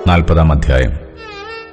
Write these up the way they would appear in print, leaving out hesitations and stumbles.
40-ാം അധ്യായം.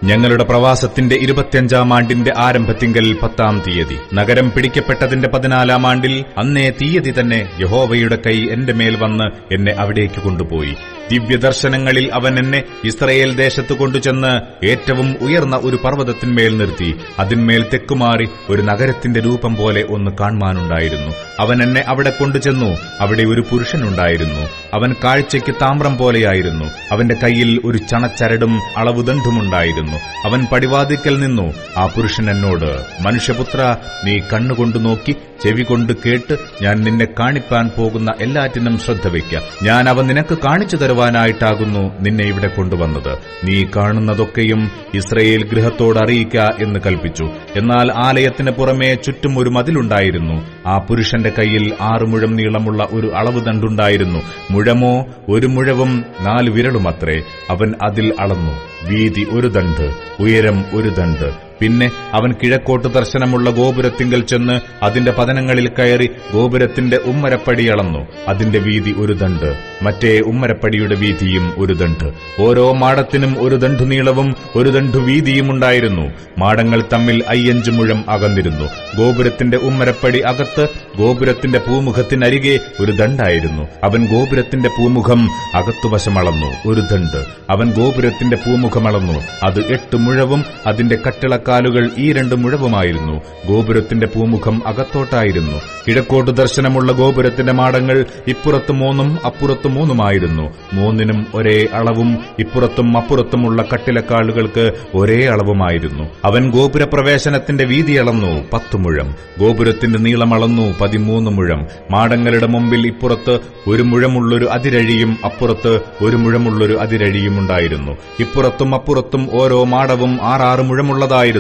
ഞങ്ങളുടെ പ്രവാസത്തിന്റെ 25-ാം ആണ്ടിന്റെ ആരംഭത്തിങ്കൽ 10-ാം തീയതി നഗരം പിടിക്കപ്പെട്ടതിന്റെ 14-ാം ആണ്ടിൽ അന്നേ തീയതി തന്നെ യഹോവയുടെ കൈ എന്റെ മേൽ വന്ന് എന്നെ അവിടേക്ക് കൊണ്ടുപോയി. ദിവ്യദർശനങ്ങളിൽ അവൻ എന്നെ ഇസ്രയേൽ ദേശത്ത് കൊണ്ടുചെന്ന് ഏറ്റവും ഉയർന്ന ഒരു പർവ്വതത്തിന്മേൽ നിർത്തി. അതിന്മേൽ തെക്കുമാറി ഒരു നഗരത്തിന്റെ രൂപം പോലെ ഒന്ന് കാണുവാനുണ്ടായിരുന്നു. അവൻ എന്നെ അവിടെ കൊണ്ടുചെന്നു. അവിടെ ഒരു പുരുഷനുണ്ടായിരുന്നു. അവൻ കാഴ്ചയ്ക്ക് താമ്രം പോലെയായിരുന്നു. അവന്റെ കയ്യിൽ ഒരു ചണച്ചരടും അളവുദണ്ഡുമുണ്ടായിരുന്നു. അവൻ പടിവാതിക്കൽ നിന്നു. ആ പുരുഷൻ എന്നോട്, മനുഷ്യപുത്ര, നീ കണ്ണുകൊണ്ട് നോക്കി ചെവികൊണ്ട് കേട്ട് ഞാൻ നിന്നെ കാണിപ്പാൻ പോകുന്ന എല്ലാറ്റിനും ശ്രദ്ധ വയ്ക്ക. ഞാൻ അവ നിനക്ക് കാണിച്ചു തരുവാനായിട്ടാകുന്നു നിന്നെ ഇവിടെ കൊണ്ടുവന്നത്. നീ കാണുന്നതൊക്കെയും ഇസ്രയേൽ ഗൃഹത്തോട് അറിയിക്ക എന്ന് കൽപ്പിച്ചു. എന്നാൽ ആലയത്തിന് പുറമേ ചുറ്റും ഒരു മതിലുണ്ടായിരുന്നു. ആ പുരുഷന്റെ കയ്യിൽ 6 മുഴം നീളമുള്ള ഒരു അളവുദണ്ഡുണ്ടായിരുന്നു. മുഴമോ 1 മുഴവും 4 വിരലുമത്രേ. അവൻ അതിൽ അളന്നു. വീതി 1 ദണ്ഡ്, ഉയരം 1 ദണ്ഡ്. പിന്നെ അവൻ കിഴക്കോട്ട് ദർശനമുള്ള ഗോപുരത്തിങ്കൽ ചെന്ന് അതിന്റെ പതനങ്ങളിൽ കയറി ഗോപുരത്തിന്റെ ഉമ്മരപ്പടി അളന്നു. അതിന്റെ വീതി 1 ദണ്ഡ്, മറ്റേ ഉമ്മരപ്പടിയുടെ വീതിയും 1 ദണ്ഡ്. ഓരോ മാടത്തിനും 1 ദണ്ഡ് നീളവും 1 ദണ്ഡ് വീതിയും ഉണ്ടായിരുന്നു. മാടങ്ങൾ തമ്മിൽ 5 മുഴം അകന്നിരുന്നു. ഗോപുരത്തിന്റെ ഉമ്മരപ്പടി അകത്ത് ഗോപുരത്തിന്റെ പൂമുഖത്തിനരികെ 1 ദണ്ഡായിരുന്നു. അവൻ ഗോപുരത്തിന്റെ പൂമുഖം അകത്തുവശം അളന്നു. 1 ദണ്ഡ്. അവൻ ഗോപുരത്തിന്റെ പൂമുഖം അളന്നു. അത് 8 മുഴവും അതിന്റെ കട്ടിളക്കാലുകൾ ഈ 2 മുഴവുമായിരുന്നു. ഗോപുരത്തിന്റെ പൂമുഖം അകത്തോട്ടായിരുന്നു. കിഴക്കോട്ട് ദർശനമുള്ള ഗോപുരത്തിന്റെ മാടങ്ങൾ ഇപ്പുറത്ത് 3 അപ്പുറത്ത് 3 മൂന്നിനും ഒരേ അളവും ഇപ്പുറത്തും അപ്പുറത്തുമുള്ള കട്ടിലക്കാലുകൾക്ക് ഒരേ അളവുമായിരുന്നു. അവൻ ഗോപുരപ്രവേശനത്തിന്റെ വീതി അളന്നു 10 മുഴം. ഗോപുരത്തിന്റെ നീളം അളന്നു 13 മുഴം. മാടങ്ങളുടെ മുമ്പിൽ ഇപ്പുറത്ത് 1 മുഴമുള്ളൊരു അതിരഴിയും അപ്പുറത്ത് 1 മുഴമുള്ളൊരു അതിരഴിയും ഉണ്ടായിരുന്നു. ഇപ്പുറത്തും അപ്പുറത്തും ഓരോ മാടവും 6 മുഴമുള്ളതായിരുന്നു.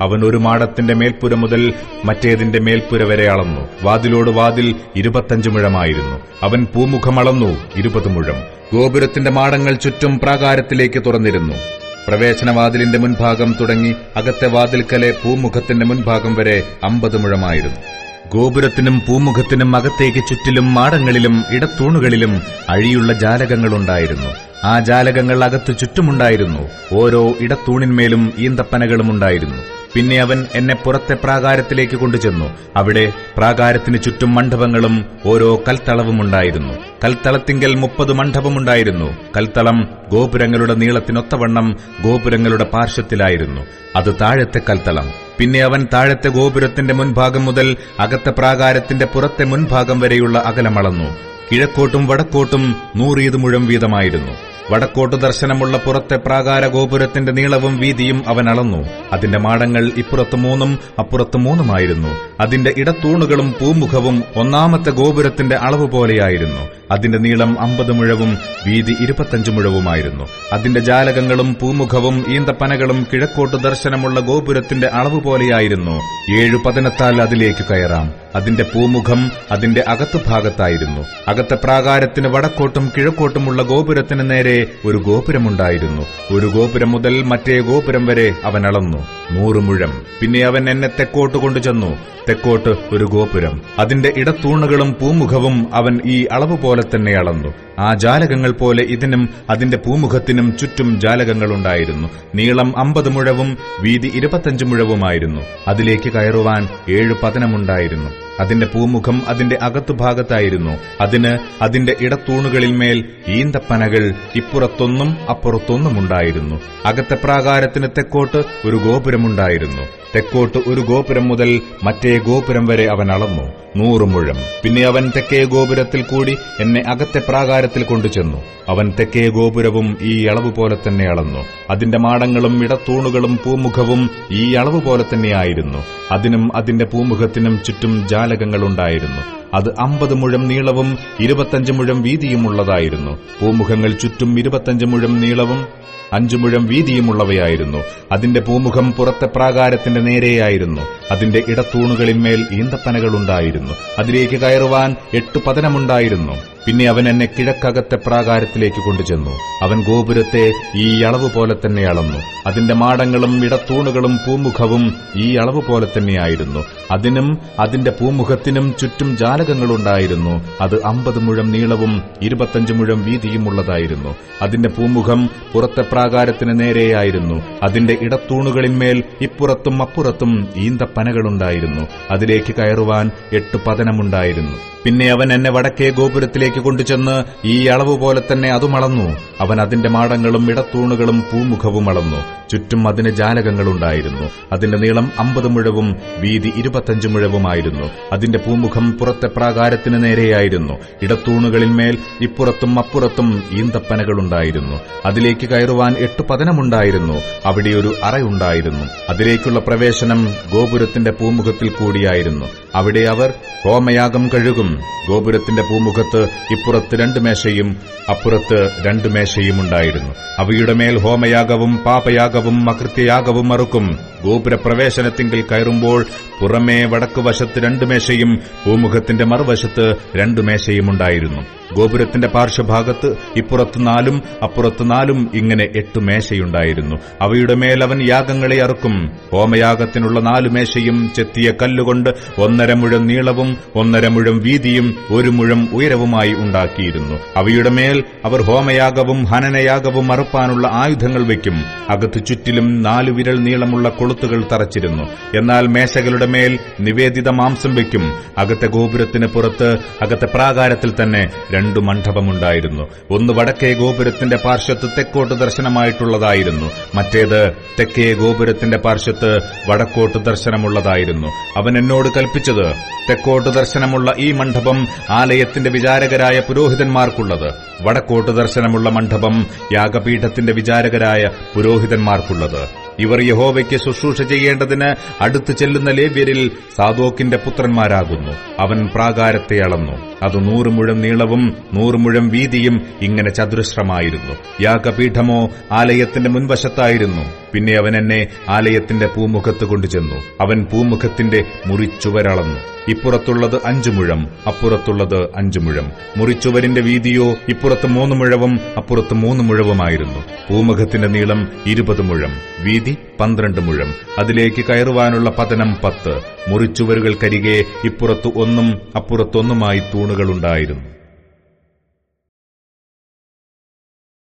അവൻ ഒരു മാടത്തിന്റെ മേൽപ്പുര മുതൽ മറ്റേതിന്റെ മേൽപ്പുര വരെ അളന്നു. വാതിലോട് വാതിൽ 25 മുഴമായിരുന്നു. അവൻ പൂമുഖം അളന്നു 20 മുഴം. ഗോപുരത്തിന്റെ മാടങ്ങൾ ചുറ്റും പ്രാകാരത്തിലേക്ക് തുറന്നിരുന്നു. പ്രവേശനവാതിലിന്റെ മുൻഭാഗം തുടങ്ങി അകത്തെ വാതിൽക്കലെ പൂമുഖത്തിന്റെ മുൻഭാഗം വരെ 50 മുഴമായിരുന്നു. ഗോപുരത്തിനും പൂമുഖത്തിനും അകത്തേക്ക് ചുറ്റിലും മാടങ്ങളിലും ഇടത്തൂണുകളിലും അഴിയുള്ള ജാലകങ്ങളുണ്ടായിരുന്നു. ആ ജാലകങ്ങൾ അകത്ത് ചുറ്റുമുണ്ടായിരുന്നു. ഓരോ ഇടത്തൂണിന്മേലും ഈന്തപ്പനകളും ഉണ്ടായിരുന്നു. പിന്നെ അവൻ എന്നെ പുറത്തെ പ്രാകാരത്തിലേക്ക് കൊണ്ടുചെന്നു. അവിടെ പ്രാകാരത്തിന് ചുറ്റും മണ്ഡപങ്ങളും ഓരോ കൽത്തളവുമുണ്ടായിരുന്നു. കൽത്തളത്തിങ്കൽ 30 മണ്ഡപമുണ്ടായിരുന്നു. കൽത്തളം ഗോപുരങ്ങളുടെ നീളത്തിനൊത്തവണ്ണം ഗോപുരങ്ങളുടെ പാർശ്വത്തിലായിരുന്നു. അത് താഴത്തെ കൽത്തളം. പിന്നെ അവൻ താഴത്തെ ഗോപുരത്തിന്റെ മുൻഭാഗം മുതൽ അകത്തെ പ്രാകാരത്തിന്റെ പുറത്തെ മുൻഭാഗം വരെയുള്ള അകലം അളന്നു. കിഴക്കോട്ടും വടക്കോട്ടും 100 മുഴം വീതമായിരുന്നു. വടക്കോട്ട് ദർശനമുള്ള പുറത്തെ പ്രാകാര ഗോപുരത്തിന്റെ നീളവും വീതിയും അവൻ അളന്നു. അതിന്റെ മാടങ്ങൾ ഇപ്പുറത്ത് 3 അപ്പുറത്ത് 3 അതിന്റെ ഇടത്തൂണുകളും പൂമുഖവും 1-ാമത്തെ ഗോപുരത്തിന്റെ അളവ് പോലെയായിരുന്നു. അതിന്റെ നീളം 50 മുഴവും വീതി 25 മുഴവുമായിരുന്നു. അതിന്റെ ജാലകങ്ങളും പൂമുഖവും ഈന്തപ്പനകളും കിഴക്കോട്ട് ദർശനമുള്ള ഗോപുരത്തിന്റെ അളവ് പോലെയായിരുന്നു. 7 പതനത്താൽ അതിലേക്ക് കയറാം. അതിന്റെ പൂമുഖം അതിന്റെ അകത്തുഭാഗത്തായിരുന്നു. അകത്തെ പ്രാകാരത്തിന് വടക്കോട്ടും കിഴക്കോട്ടുമുള്ള ഗോപുരത്തിന് നേരെ ഒരു ഗോപുരമുണ്ടായിരുന്നു. ഒരു ഗോപുരം മുതൽ മറ്റേ ഗോപുരം വരെ അവൻ അളന്നു 100 മുഴം. പിന്നെ അവൻ എന്നെ തെക്കോട്ട് കൊണ്ടുചെന്നു. തെക്കോട്ട് ഒരു ഗോപുരം. അതിന്റെ ഇടത്തൂണുകളും പൂമുഖവും അവൻ ഈ അളവ് പോലെ തന്നെ അളന്നു. ആ ജാലകങ്ങൾ പോലെ ഇതിനും അതിന്റെ പൂമുഖത്തിനും ചുറ്റും ജാലകങ്ങളുണ്ടായിരുന്നു. നീളം 50 മുഴവും വീതി 25 മുഴവുമായിരുന്നു. അതിലേക്ക് കയറുവാൻ 7 പതനമുണ്ടായിരുന്നു. അതിന്റെ പൂമുഖം അതിന്റെ അകത്തുഭാഗത്തായിരുന്നു. അതിന് അതിന്റെ ഇടത്തൂണുകളിന്മേൽ ഈന്തപ്പനകൾ ഇപ്പുറത്തൊന്നും അപ്പുറത്തൊന്നും ഉണ്ടായിരുന്നു. അകത്തെ പ്രാകാരത്തിന് തെക്കോട്ട് ഒരു ഗോപുരമുണ്ടായിരുന്നു. തെക്കോട്ട് ഒരു ഗോപുരം മുതൽ മറ്റേ ഗോപുരം വരെ അവൻ അളന്നു 100 മുഴം. പിന്നെ അവൻ തെക്കേ ഗോപുരത്തിൽ കൂടി എന്നെ അകത്തെ പ്രാകാരത്തിൽ കൊണ്ടുചെന്നു. അവൻ തെക്കേ ഗോപുരവും ഈ അളവ് പോലെ തന്നെ അളന്നു. അതിന്റെ മാടങ്ങളും ഇടത്തൂണുകളും പൂമുഖവും ഈ അളവ് പോലെ തന്നെയായിരുന്നു. അതിനും അതിന്റെ പൂമുഖത്തിനും ചുറ്റും ജാലകങ്ങളുണ്ടായിരുന്നു. അത് 50 മുഴം നീളവും 25 മുഴം വീതിയുമുള്ളതായിരുന്നു. പൂമുഖങ്ങൾ ചുറ്റും 25 മുഴം നീളവും 5 മുഴം വീതിയുമുള്ളവയായിരുന്നു. അതിന്റെ പൂമുഖം പുറത്തെ പ്രാകാരത്തിന്റെ നേരെയായിരുന്നു. അതിന്റെ ഇടത്തൂണുകളിന്മേൽ ഈന്തപ്പനകളുണ്ടായിരുന്നു. അതിലേക്ക് കയറുവാൻ 8 പതനമുണ്ടായിരുന്നു. പിന്നെ അവൻ എന്നെ കിഴക്കകത്തെ പ്രാകാരത്തിലേക്ക് കൊണ്ടുചെന്നു. അവൻ ഗോപുരത്തെ ഈ അളവ് പോലെ തന്നെ അളന്നു. അതിന്റെ മാടങ്ങളും ഇടത്തൂണുകളും പൂമുഖവും ഈ അളവ് പോലെ തന്നെയായിരുന്നു. അതിനും അതിന്റെ പൂമുഖത്തിനും ചുറ്റും ജാലകങ്ങളുണ്ടായിരുന്നു. ജാലകങ്ങളുണ്ടായിരുന്നു. അത് 50 മുഴം നീളവും 25 മുഴം വീതിയുമുള്ളതായിരുന്നു. അതിന്റെ പൂമുഖം പുറത്തെ പ്രാകാരത്തിന് നേരെയായിരുന്നു. അതിന്റെ ഇടത്തൂണുകളിന്മേൽ ഇപ്പുറത്തും അപ്പുറത്തും ഈന്തപ്പനകളുണ്ടായിരുന്നു. അതിലേക്ക് കയറുവാൻ 8 പതനമുണ്ടായിരുന്നു. പിന്നെ അവൻ എന്നെ വടക്കേ ഗോപുരത്തിലേക്ക് കൊണ്ടുചെന്ന് ഈ അളവ് പോലെ തന്നെ അതും അളന്നു. അവൻ അതിന്റെ മാടങ്ങളും ഇടത്തൂണുകളും പൂമുഖവും അളന്നു. ചുറ്റും അതിന് ജാലകങ്ങളുണ്ടായിരുന്നു. അതിന്റെ നീളം 50 മുഴവും വീതി 25 മുഴവുമായിരുന്നു. അതിന്റെ പൂമുഖം പുറത്തെ പ്രാകാരത്തിന് നേരെയായിരുന്നു. ഇടത്തൂണുകളിന്മേൽ ഇപ്പുറത്തും അപ്പുറത്തും ഈന്തപ്പനകളുണ്ടായിരുന്നു. അതിലേക്ക് കയറുവാൻ 8 പതനമുണ്ടായിരുന്നു. അവിടെ ഒരു അറയുണ്ടായിരുന്നു. അതിലേക്കുള്ള പ്രവേശനം ഗോപുരത്തിന്റെ പൂമുഖത്തിൽ കൂടിയായിരുന്നു. അവിടെ അവർ ഹോമയാഗം കഴുകും. ഗോപുരത്തിന്റെ പൂമുഖത്ത് ഇപ്പുറത്ത് 2 മേശയും അപ്പുറത്ത് 2 മേശയും ഉണ്ടായിരുന്നു. അവയുടെ മേൽ ഹോമയാഗവും പാപയാഗവും അകൃത്യയാഗവും അറുക്കും. ഗോപുരപ്രവേശനത്തിങ്കിൽ കയറുമ്പോൾ പുറമേ വടക്കുവശത്ത് 2 മേശയും പൂമുഖത്തിന്റെ മറുവശത്ത് 2 മേശയും ഉണ്ടായിരുന്നു. ഗോപുരത്തിന്റെ പാർശ്വഭാഗത്ത് ഇപ്പുറത്ത് 4 അപ്പുറത്ത് 4 ഇങ്ങനെ 8 മേശയുണ്ടായിരുന്നു. അവയുടെ മേൽ അവൻ യാഗങ്ങളെ അറുക്കും. ഹോമയാഗത്തിനുള്ള 4 മേശയും ചെത്തിയ കല്ലുകൊണ്ട് 1.5 മുഴം നീളവും 1.5 മുഴം വീതിയും 1 മുഴം ഉയരവുമായി ഉണ്ടാക്കിയിരുന്നു. അവയുടെ മേൽ അവർ ഹോമയാഗവും ഹനനയാഗവും അറുപ്പാനുള്ള ആയുധങ്ങൾ വയ്ക്കും. അകത്ത് ചുറ്റിലും 4 വിരൽ നീളമുള്ള കൊളുത്തുകൾ തറച്ചിരുന്നു. എന്നാൽ മേശകളുടെ മേൽ നിവേദിത മാംസം വയ്ക്കും. അകത്തെ ഗോപുരത്തിന് പുറത്ത് അകത്തെ പ്രാകാരത്തിൽ തന്നെ 2 മണ്ഡപമുണ്ടായിരുന്നു. ഒന്ന് വടക്കേ ഗോപുരത്തിന്റെ പാർശ്വത്ത് തെക്കോട്ട് ദർശനമായിട്ടുള്ളതായിരുന്നു. മറ്റേത് തെക്കേ ഗോപുരത്തിന്റെ പാർശ്വത്ത് വടക്കോട്ട് ദർശനമുള്ളതായിരുന്നു. അവൻ എന്നോട് കൽപ്പിച്ചത്, തെക്കോട്ട് ദർശനമുള്ള ഈ മണ്ഡപം ആലയത്തിന്റെ വിചാരകരായ പുരോഹിതന്മാർക്കുള്ളത്. വടക്കോട്ട് ദർശനമുള്ള മണ്ഡപം യാഗപീഠത്തിന്റെ വിചാരകരായ പുരോഹിതന്മാർക്കുള്ളത്. ഇവർ യഹോവയ്ക്ക് ശുശ്രൂഷ ചെയ്യേണ്ടതിന് അടുത്തു ചെല്ലുന്ന ലേവ്യരിൽ സാദോക്കിന്റെ പുത്രന്മാരാകുന്നു. അവൻ പ്രാകാരത്തെ അളന്നു. അത് 100 മുഴം നീളവും 100 മുഴം വീതിയും ഇങ്ങനെ ചതുരശ്രമായിരുന്നു. യാഗപീഠമോ ആലയത്തിന്റെ മുൻവശത്തായിരുന്നു. പിന്നെ അവൻ എന്നെ ആലയത്തിന്റെ പൂമുഖത്ത് കൊണ്ടുചെന്നു. അവൻ പൂമുഖത്തിന്റെ മുറിച്ചുവരളന്നു. ഇപ്പുറത്തുള്ളത് 5 മുഴം അപ്പുറത്തുള്ളത് 5 മുഴം. മുറിച്ചുവരിന്റെ വീതിയോ ഇപ്പുറത്ത് 3 മുഴവും അപ്പുറത്ത് 3 മുഴവുമായിരുന്നു. പൂമുഖത്തിന്റെ നീളം 20 മുഴം, വീതി 12 മുഴം. അതിലേക്ക് കയറുവാനുള്ള പതനം 10. മുറിച്ചുവരുകൾക്കരികെ ഇപ്പുറത്ത് 1 അപ്പുറത്തൊന്നുമായി തൂണുകളുണ്ടായിരുന്നു.